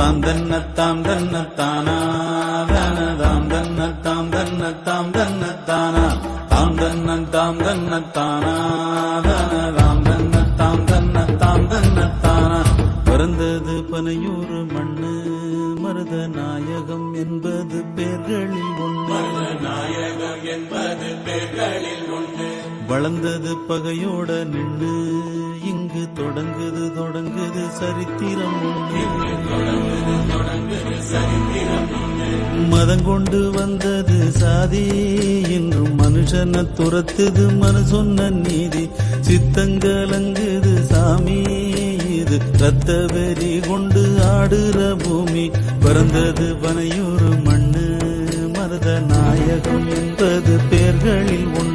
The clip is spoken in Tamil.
தாம் தன்னத்தாம் தன்னத்தானா தாம் தன்னத்தாம் தன்னத்தாம் தன்னத்தானா தாம் தன்னத்தாம் தன்னத்தானா தாம் தன்னத்தாம் தன்னத்தாம் தன்னத்தானா. பிறந்தது பனையூர் மண்ணு மருத நாயகம் என்பது பேர்களில் ஒன்று. நாயகம் என்பது பேர்களில் ஒன்று. வளர்ந்தது பகையோட நின்று இங்கு தொடங்குது சரித்திரம் ஒன்று. மதங்கொண்டு வந்தது சாதி என்றும் மனுஷனை துரத்துது மனு சொன்ன நீதி. சித்தங்கலங்குது சாமி இது ரத்த வெறி கொண்டு ஆடுற பூமி. பிறந்தது பனையூர் மண்ணு மருத நாயகம் என்பது பேர்களில் ஒன்று.